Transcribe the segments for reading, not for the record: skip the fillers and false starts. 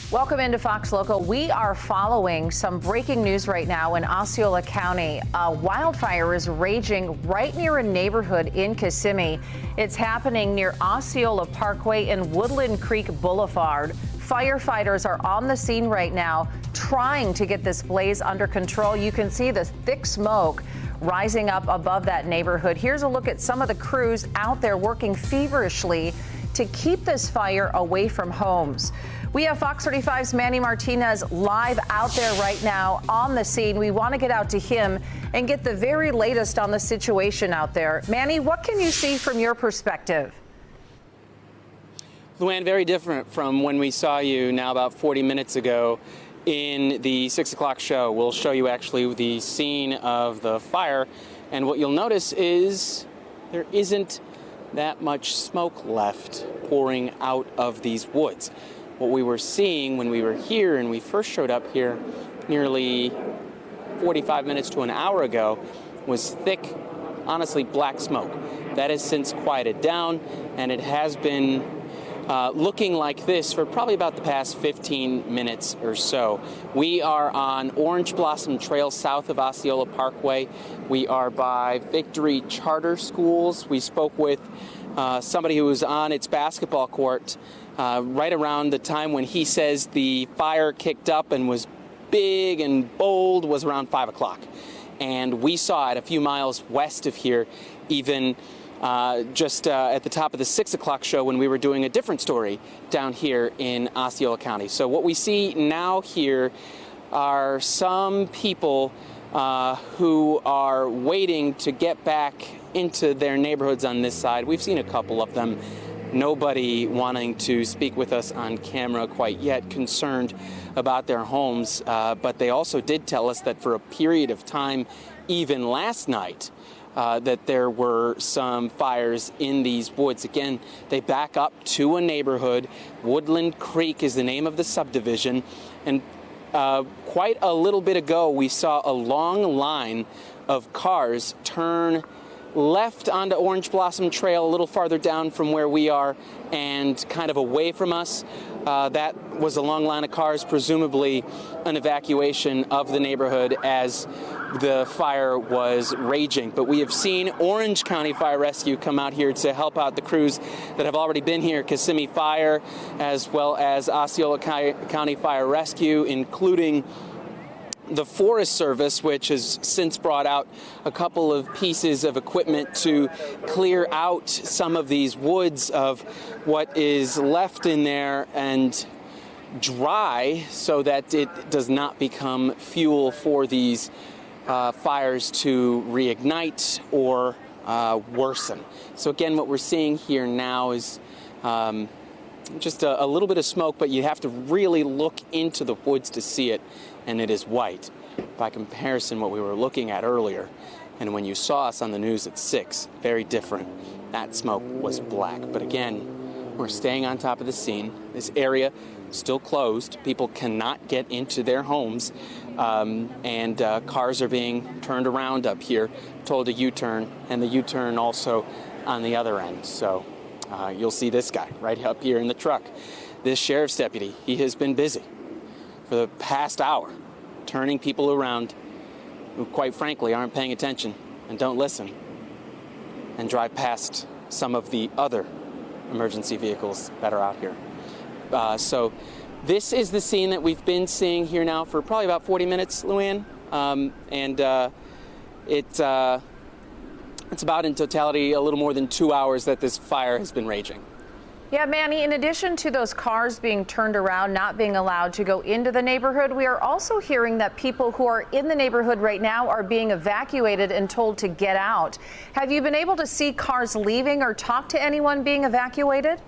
Welcome into Fox Local. We are following some breaking news right now in Osceola County. A wildfire is raging right near a neighborhood in Kissimmee. It's happening near Osceola Parkway and Woodland Creek Boulevard. Firefighters are on the scene right now trying to get this blaze under control. You can see the thick smoke rising up above that neighborhood. Here's a look at some of the crews out there working feverishly to keep this fire away from homes. We have Fox 35's Manny Martinez live out there right now on the scene. We want to get out to him and get the very latest on the situation out there. Manny, what can you see from your perspective? Luann, very different from when we saw you now about 40 minutes ago in the 6 o'clock show. We'll show you actually the scene of the fire, and what you'll notice is there isn't that much smoke left pouring out of these woods. What we were seeing when we were here and we first showed up here nearly 45 minutes to an hour ago was thick, honestly, black smoke. That has since quieted down, and it has been looking like this for probably about the past 15 minutes or so. We are on Orange Blossom Trail south of Osceola Parkway. We are by Victory Charter Schools. We spoke with somebody who was on its basketball court right around the time when he says the fire kicked up and was big and bold was around 5 o'clock. And we saw it a few miles west of here, even just at the top of the 6 o'clock show when we were doing a different story down here in Osceola County. So what we see now here are some people who are waiting to get back into their neighborhoods on this side. We've seen a couple of them. Nobody wanting to speak with us on camera quite yet, concerned about their homes. But they also did tell us that for a period of time, even last night, that there were some fires in these woods. Again, they back up to a neighborhood. Woodland Creek is the name of the subdivision. And quite a little bit ago, we saw a long line of cars turn left onto Orange Blossom Trail a little farther down from where we are and kind of away from us. That was a long line of cars, presumably an evacuation of the neighborhood as the fire was raging. But we have seen Orange County Fire Rescue come out here to help out the crews that have already been here, Kissimmee Fire, as well as Osceola County Fire Rescue, including the Forest Service, which has since brought out a couple of pieces of equipment to clear out some of these woods of what is left in there and dry so that it does not become fuel for these fires to reignite or worsen. So again, what we're seeing here now is just a little bit of smoke, but you have to really look into the woods to see it, and it is white. By comparison, what we were looking at earlier, and when you saw us on the news at 6, very different. That smoke was black. But again, we're staying on top of the scene. This area still closed. People cannot get into their homes, and cars are being turned around up here, told to U-turn, and the U-turn also on the other end. So you'll see this guy right up here in the truck. This sheriff's deputy, he has been busy for the past hour, turning people around who, quite frankly, aren't paying attention and don't listen and drive past some of the other emergency vehicles that are out here. So this is the scene that we've been seeing here now for probably about 40 minutes, Luann, and it's about in totality a little more than 2 hours that this fire has been raging. Yeah, Manny, in addition to those cars being turned around, not being allowed to go into the neighborhood, we are also hearing that people who are in the neighborhood right now are being evacuated and told to get out. Have you been able to see cars leaving or talk to anyone being evacuated?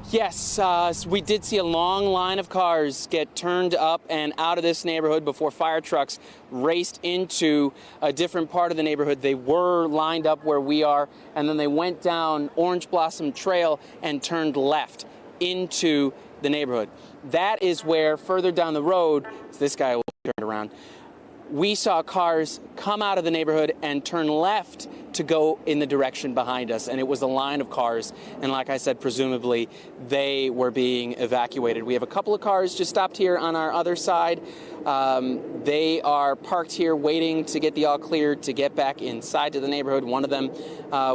Yes, we did see a long line of cars get turned up and out of this neighborhood before fire trucks raced into a different part of the neighborhood. They were lined up where we are, and then they went down Orange Blossom Trail and turned left into the neighborhood. That is where, further down the road, this guy will turn around, we saw cars come out of the neighborhood and turn left to go in the direction behind us, and it was a line of cars, and like I said, presumably they were being evacuated. We have a couple of cars just stopped here on our other side. They are parked here waiting to get the all clear to get back inside to the neighborhood. One of them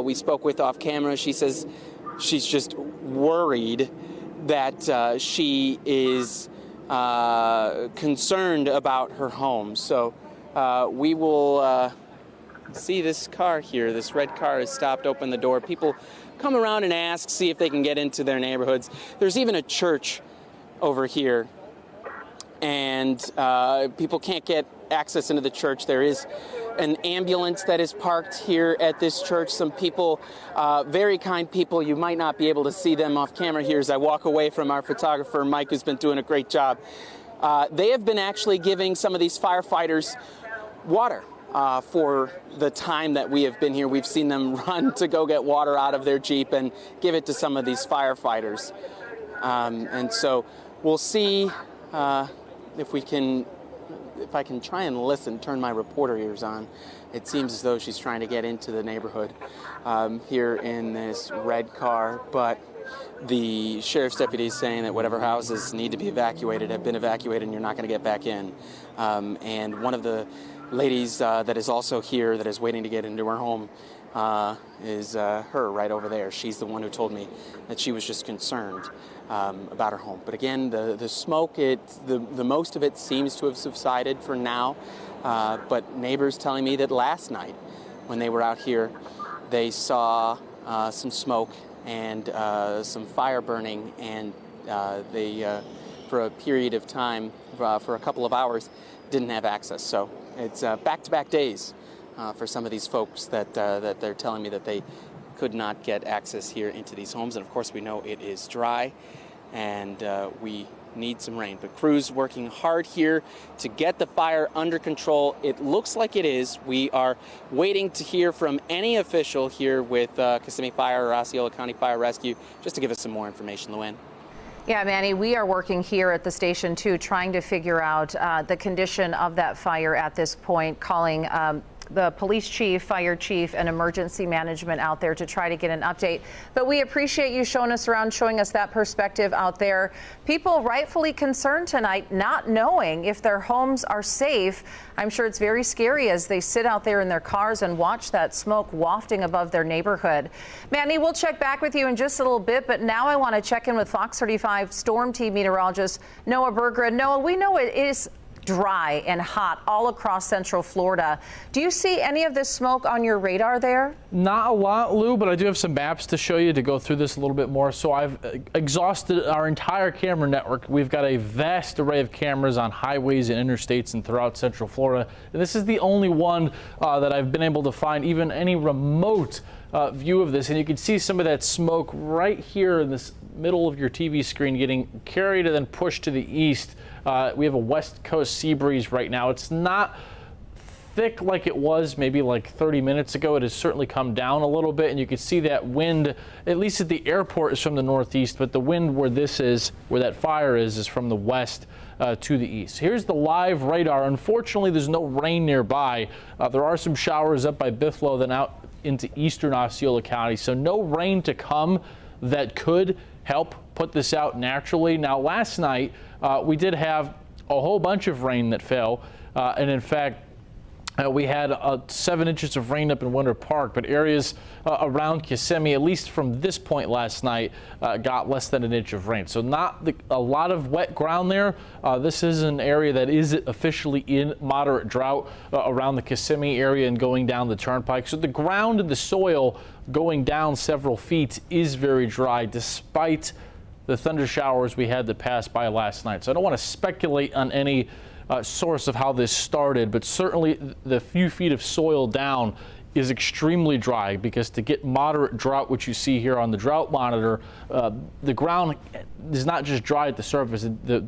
we spoke with off camera. She says she's just worried that she is concerned about her home. So we will see this car here. This red car has stopped, open the door. People come around and ask, see if they can get into their neighborhoods. There's even a church over here, and people can't get access into the church. There is an ambulance that is parked here at this church. Some people, very kind people, you might not be able to see them off camera here as I walk away from our photographer, Mike, who's been doing a great job. They have been actually giving some of these firefighters water for the time that we have been here. We've seen them run to go get water out of their Jeep and give it to some of these firefighters. And so we'll see if I can try and listen, turn my reporter ears on. It seems as though she's trying to get into the neighborhood here in this red car, but the sheriff's deputy is saying that whatever houses need to be evacuated have been evacuated and you're not going to get back in. And one of the ladies that is also here that is waiting to get into her home is her right over there. She's the one who told me that she was just concerned about her home. But again, the smoke, the most of it seems to have subsided for now. But neighbors telling me that last night when they were out here, they saw some smoke and some fire burning, and they, for a period of time, for a couple of hours, didn't have access. So it's back-to-back days for some of these folks that they're telling me that they could not get access here into these homes. And of course, we know it is dry and we need some rain. But crews working hard here to get the fire under control. It looks like it is. We are waiting to hear from any official here with Kissimmee Fire or Osceola County Fire Rescue just to give us some more information. Luann. Yeah, Manny, we are working here at the station, too, trying to figure out the condition of that fire at this point, calling the police chief, fire chief, and emergency management out there to try to get an update. But we appreciate you showing us around, showing us that perspective out there. People rightfully concerned tonight, not knowing if their homes are safe. I'm sure it's very scary as they sit out there in their cars and watch that smoke wafting above their neighborhood. Manny, we'll check back with you in just a little bit, but now I want to check in with Fox 35 Storm Team meteorologist Noah Berggren. Noah, we know it is dry and hot all across Central Florida. Do you see any of this smoke on your radar there? Not a lot, Lou, but I do have some maps to show you to go through this a little bit more. So I've exhausted our entire camera network. We've got a vast array of cameras on highways and interstates and throughout Central Florida. And this is the only one that I've been able to find even any remote view of this. And you can see some of that smoke right here in this middle of your TV screen getting carried and then pushed to the east. We have a west coast sea breeze right now. It's not thick like it was maybe like 30 minutes ago. It has certainly come down a little bit, and you can see that wind, at least at the airport, is from the northeast, but the wind where this is, where that fire is from the west to the east. Here's the live radar. Unfortunately, there's no rain nearby. There are some showers up by Bithlo, then out into eastern Osceola County, so no rain to come that could help put this out naturally. Now, last night we did have a whole bunch of rain that fell, and in fact we had 7 inches of rain up in Winter Park, but areas around Kissimmee, at least from this point last night, got less than an inch of rain. So not a lot of wet ground there. This is an area that is officially in moderate drought around the Kissimmee area and going down the turnpike. So the ground and the soil going down several feet is very dry despite the thunder showers we had that passed by last night. So I don't want to speculate on any source of how this started, but certainly the few feet of soil down is extremely dry, because to get moderate drought, which you see here on the drought monitor, the ground is not just dry at the surface. The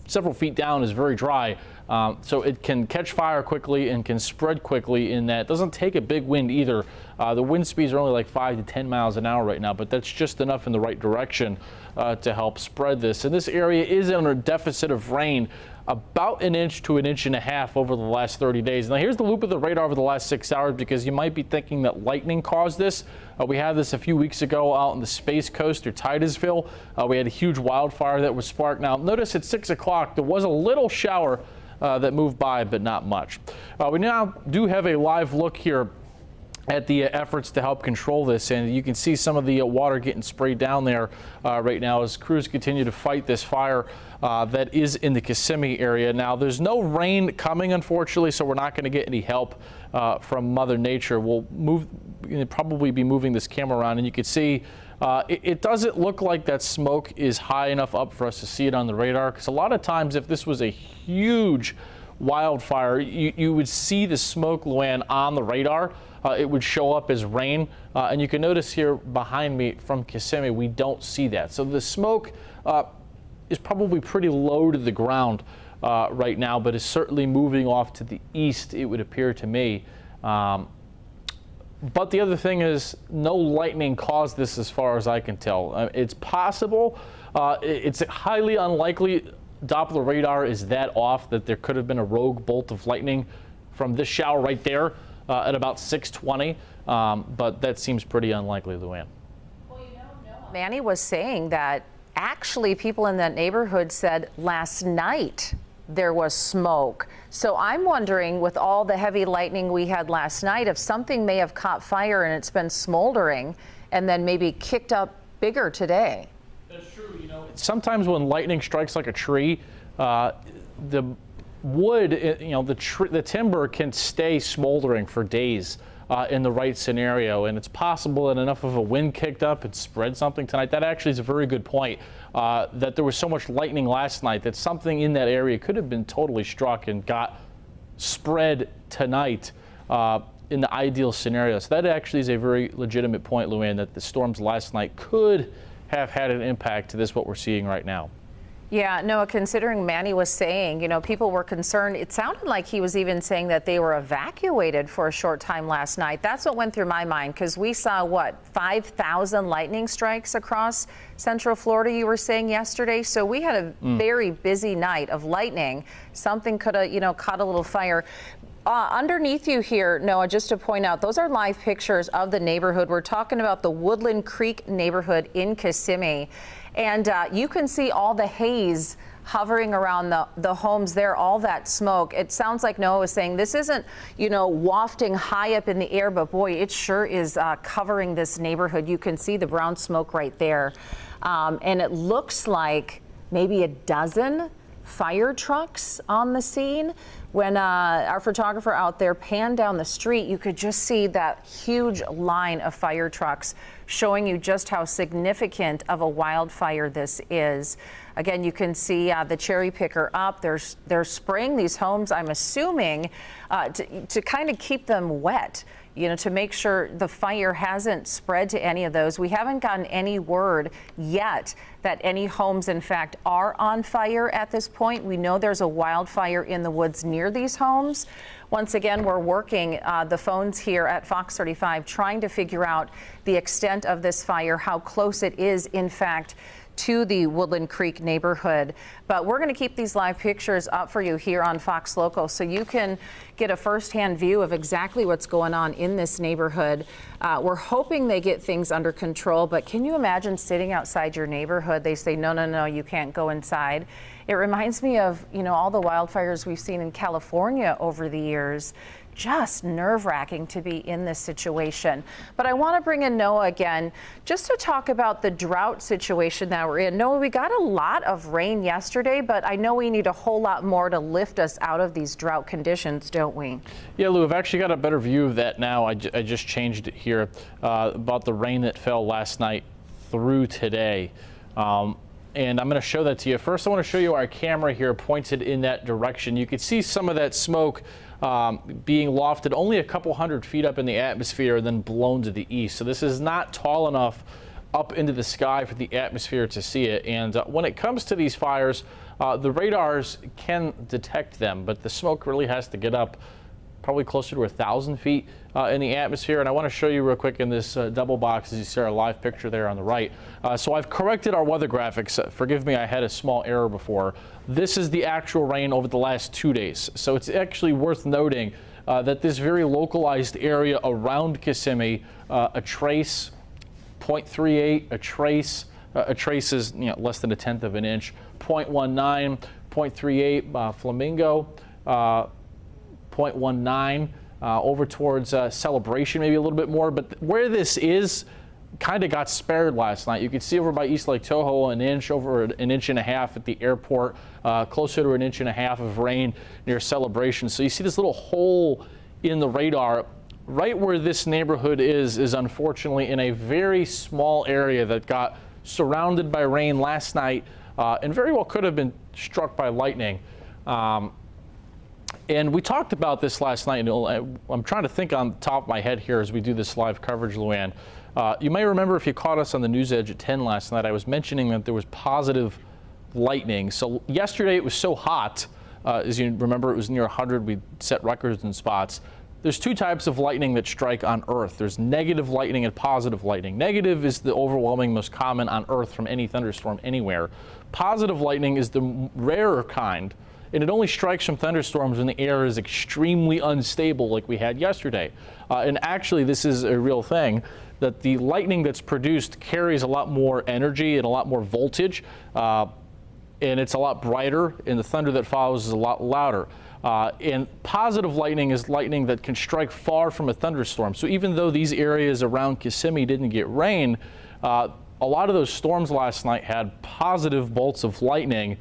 several feet down is very dry So it can catch fire quickly and can spread quickly in that it doesn't take a big wind either. The wind speeds are only like 5 to 10 miles an hour right now, but that's just enough in the right direction to help spread this. And this area is under a deficit of rain, about 1 inch to 1.5 inches over the last 30 days. Now here's the loop of the radar over the last 6 hours, because you might be thinking that lightning caused this. We had this a few weeks ago out in the Space Coast or Titusville. We had a huge wildfire that was sparked. Now notice at 6 o'clock there was a little shower that moved by, but not much. We now do have a live look here at the efforts to help control this, and you can see some of the water getting sprayed down there right now as crews continue to fight this fire that is in the Kissimmee area. Now there's no rain coming, unfortunately, so we're not going to get any help from Mother Nature. We'll probably be moving this camera around, and you can see it doesn't look like that smoke is high enough up for us to see it on the radar, because a lot of times if this was a huge wildfire, you would see the smoke, Luann, on the radar. It would show up as rain, and you can notice here behind me from Kissimmee, we don't see that. So the smoke is probably pretty low to the ground right now, but is certainly moving off to the east, it would appear to me. But the other thing is, no lightning caused this as far as I can tell. It's possible. It's highly unlikely Doppler radar is that off that there could have been a rogue bolt of lightning from this shower right there at about 6:20, but that seems pretty unlikely, Luann. Well, Manny was saying that actually people in that neighborhood said last night there was smoke. So I'm wondering, with all the heavy lightning we had last night, if something may have caught fire and it's been smoldering and then maybe kicked up bigger today. That's true. Sometimes when lightning strikes like a tree, the wood, the timber can stay smoldering for days in the right scenario, and it's possible that enough of a wind kicked up and spread something tonight. That actually is a very good point, that there was so much lightning last night that something in that area could have been totally struck and got spread tonight in the ideal scenario. So that actually is a very legitimate point, Luann, that the storms last night could have had an impact to this, what we're seeing right now. Yeah, Noah, considering Manny was saying, people were concerned. It sounded like he was even saying that they were evacuated for a short time last night. That's what went through my mind, because we saw, 5,000 lightning strikes across Central Florida, you were saying yesterday. So we had a very busy night of lightning. Something could have, caught a little fire. Underneath you here, Noah, just to point out, those are live pictures of the neighborhood. We're talking about the Woodland Creek neighborhood in Kissimmee. And you can see all the haze hovering around the homes there, all that smoke. It sounds like Noah was saying this isn't, wafting high up in the air, but boy, it sure is covering this neighborhood. You can see the brown smoke right there. And it looks like maybe a dozen fire trucks on the scene. When our photographer out there panned down the street, you could just see that huge line of fire trucks showing you just how significant of a wildfire this is. Again, you can see the cherry picker up. They're spraying these homes, I'm assuming, to kind of keep them wet, to make sure the fire hasn't spread to any of those. We haven't gotten any word yet that any homes, in fact, are on fire at this point. We know there's a wildfire in the woods near these homes. Once again, we're working the phones here at Fox 35 trying to figure out the extent of this fire, how close it is, in fact, to the Woodland Creek neighborhood. But we're going to keep these live pictures up for you here on Fox Local so you can get a firsthand view of exactly what's going on in this neighborhood. We're hoping they get things under control, but can you imagine sitting outside your neighborhood? They say, no, you can't go inside. It reminds me of, all the wildfires we've seen in California over the years. Just nerve-wracking to be in this situation. But I want to bring in Noah again just to talk about the drought situation that we're in. Noah, we got a lot of rain yesterday, but I know we need a whole lot more to lift us out of these drought conditions, don't we? Yeah, Lou, I've actually got a better view of that now. I just changed it here about the rain that fell last night through today. And I'm going to show that to you. First, I want to show you our camera here pointed in that direction. You can see some of that smoke being lofted only a couple hundred feet up in the atmosphere and then blown to the east. So this is not tall enough up into the sky for the atmosphere to see it. And when it comes to these fires, the radars can detect them, but the smoke really has to get up probably closer to 1,000 feet in the atmosphere. And I want to show you real quick in this double box, as you see our live picture there on the right. So I've corrected our weather graphics. Forgive me, I had a small error before. This is the actual rain over the last 2 days. So it's actually worth noting that this very localized area around Kissimmee, a trace, 0.38, a trace is less than 1/10 of an inch, 0.19, 0.38, Flamingo, 0.19, over towards Celebration, maybe a little bit more. But where this is kind of got spared last night. You can see over by East Lake Toho an inch, over an inch and a half at the airport, closer to an inch and a half of rain near Celebration. So you see this little hole in the radar. Right where this neighborhood is unfortunately in a very small area that got surrounded by rain last night and very well could have been struck by lightning. And we talked about this last night, and I'm trying to think on the top of my head here as we do this live coverage, Luann. You may remember, if you caught us on the News Edge at 10 last night, I was mentioning that there was positive lightning. So yesterday it was so hot, as you remember, it was near 100. We set records in spots. There's two types of lightning that strike on Earth. There's negative lightning and positive lightning. Negative is the overwhelming most common on Earth from any thunderstorm anywhere. Positive lightning is the rarer kind, and it only strikes from thunderstorms when the air is extremely unstable like we had yesterday. And actually, this is a real thing, that the lightning that's produced carries a lot more energy and a lot more voltage, and it's a lot brighter, and the thunder that follows is a lot louder. And positive lightning is lightning that can strike far from a thunderstorm. So even though these areas around Kissimmee didn't get rain, a lot of those storms last night had positive bolts of lightning,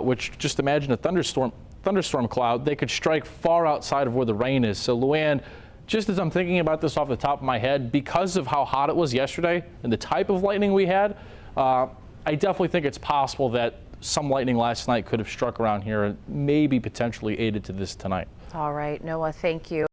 which, just imagine a thunderstorm cloud, they could strike far outside of where the rain is. So Luann, just as I'm thinking about this off the top of my head, because of how hot it was yesterday and the type of lightning we had, I definitely think it's possible that some lightning last night could have struck around here and maybe potentially aided to this tonight. All right, Noah, thank you.